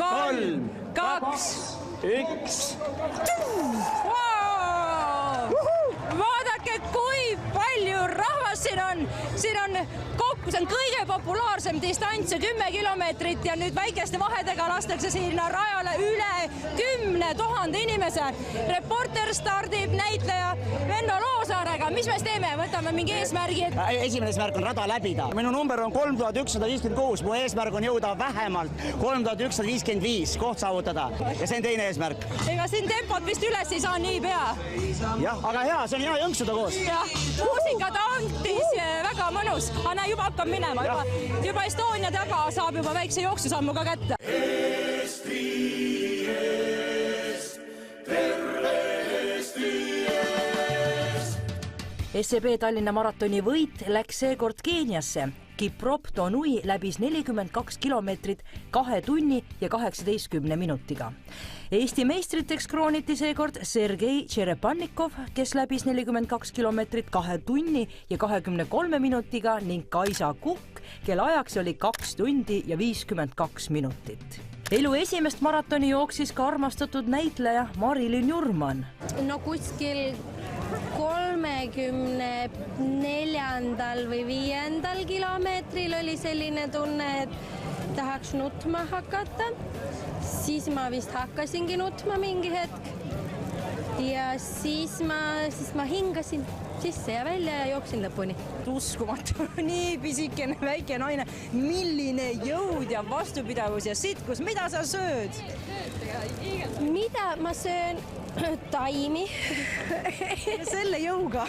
3, 2, 1. Vaadake, kui palju rahvast siin on. Siin on kokku, see on kõige populaarsem distants, 10 kilomeetrit ja nüüd väikeste vahedega lastakse sinna rajale üle 10 000 inimese. Reporter stardib näitleja Venno Loosaarega. Mis me teeme? Võtame mingi eesmärgi? Esimene eesmärk on rada läbida. Minu number on 3156. Mu eesmärk on jõuda vähemalt 3155 koht saavutada. Ja see on teine eesmärk. Ega siin tempot vist üles ei saa nii pea. Jah, aga hea, see on hea jõnksuda koos. Jah, muusika tauntis väga mõnus. Anna juba hakkab minema. Juba Estonia taga saab juba väikse jooksusammuga kätte. Eesti ees, terve Eesti ees. SEB Tallinna maratoni võit läks seekord Keeniasse. Kiprop Tonui läbis 42 kilomeetrit 2 tunni ja 18 minutiga. Eesti meistriteks krooniti seekord Sergei Tšerepannikov, kes läbis 42 kilomeetrit 2 tunni ja 23 minutiga ning Kaisa Kukk, kelle ajaks oli 2 tundi ja 52 minutit. Elu esimest maratoni jooksis ka armastatud näitleja Marilyn Jurman. No kuskil 34. või 5. kilomeetril oli selline tunne, et tahaks nutma hakata. Siis ma vist hakkasingi nutma mingi hetk. Ja siis ma hingasin sisse ja välja ja jooksin lõpuni. Uskumatu, nii pisikene väike naine. Milline jõud ja vastupidavus ja sitkus. Mida sa sööd? Mida ma söön? Taimi. Selle jõuga?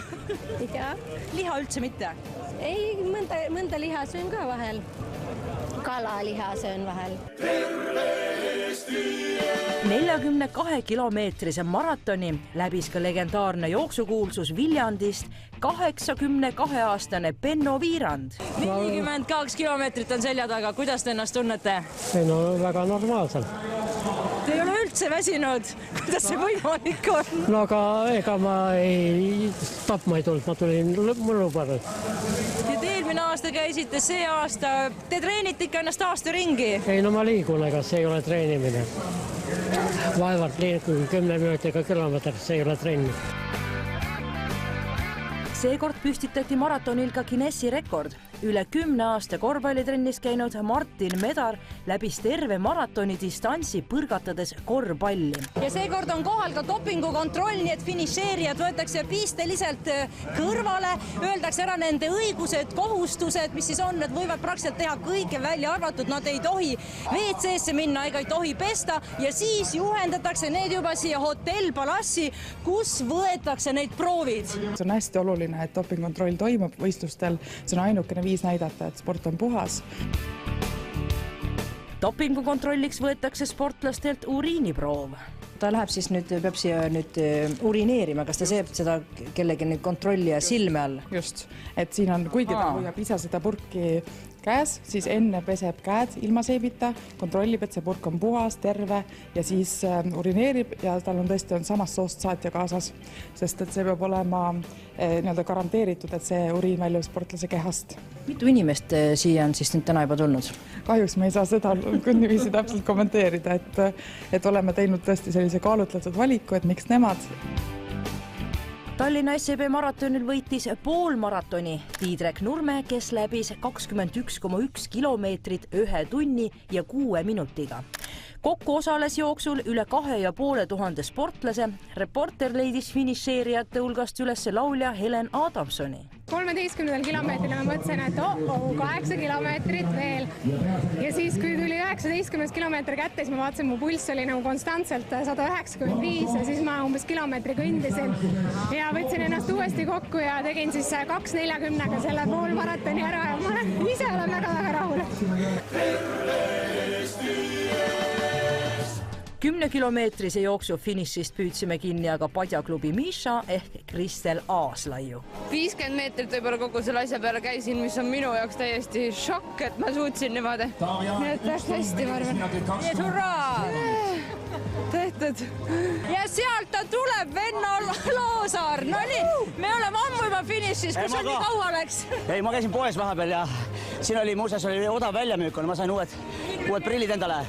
Ja. Liha üldse mitte? Ei, mõnda liha söön ka vahel. Kalaliha söön vahel. 42-kilomeetrise maratoni läbis ka legendaarne jooksukuulsus Viljandist 82-aastane Benno Viirand. 42 kilomeetrit on selja taga. Kuidas te ennast tunnete? Ei, no väga normaalselt. Te ei ole üldse väsinud. Kuidas see võimalik on? No aga ega ma tapma ei tulnud, ma tulin mõnu peale. Eelmine aasta käisite, see aasta. Te treenite ikka ennast aasta ringi? Ei, no ma liigun, ega see ei ole treenimine. Vaevalt liigun 10 minutiga kilomeetrit, see ei ole trenni. Seekord püstitati maratonil ka Guinessi rekord. Üle 10 aasta korvpallitrennis käinud Martin Medar läbis terve maratoni distantsi põrgatades korvpalli. Ja seekord on kohal ka dopingukontroll, nii et finišeerijad võetakse pisteliselt kõrvale, öeldakse ära nende õigused, kohustused, mis siis on, et võivad praktiliselt teha kõike välja arvatud, nad ei tohi WC-sse minna ega ei tohi pesta ja siis juhendatakse need juba siia Hotel Palassi, kus võetakse neid proovid. See on hästi oluline, et dopingukontroll toimub võistlustel, see on ainukene viis näidata, et sport on puhas. Dopingukontrolliks võetakse sportlastelt uriiniproov. Ta läheb siis nüüd, peab siia nüüd urineerima. Kas ta seeb seda kellegi nüüd kontrollija silme all? Just, et siin on, kuigi ta hoiab ise seda purki käes, siis enne peseb käed ilma seebita, kontrollib, et see purk on puhas, terve ja siis urineerib ja tal on tõesti samast soost saatja kaasas, sest et see peab olema garanteeritud, et see uriin väljub sportlase kehast. Mitu inimest siia on siis nüüd täna juba tulnud? Kahjuks me ei saa seda niiviisi täpselt kommenteerida, et oleme teinud tõesti sellise kaalutletud valiku, et miks nemad. Tallinna SEB maratonil võitis poolmaratoni Tiidrek Nurme, kes läbis 21,1 kilomeetrit 1 tunni ja 6 minutiga. Kokku osales jooksul üle 2500 sportlase. Reporter leidis finišeerijate hulgast üles laulja Helen Adamsoni. 13. kilomeetril ma mõtlesin, et 8 kilomeetrit veel. Ja siis, kui tuli 19. kilomeetri kätte, siis ma vaatasin, mu pulss oli nagu konstantselt 195 ja siis ma umbes kilomeetri kõndisin. Ja võtsin ennast uuesti kokku ja tegin siis 2:40 selle poolmaratoni ära ja ma ise olen väga rahul. 10-kilomeetrise jooksu finišist püüdsime kinni aga Padjaklubi Miša ehk Kristel Aaslaiu. 50 meetrit võib-olla kogu selle asja peale käisin, mis on minu jaoks täiesti šokk, et ma suutsin niimoodi. Nii et läks hästi, ma arvan. Nii et hurraa! Tehtud. Ja sealt ta tuleb, Venno Loosaar. No nii, me oleme ammu juba finišis, kus on nii kaua läks? Ei, ma käisin poes vahepeal ja siin oli muuseas odav väljamüük, ma sain uued uued prillid endale.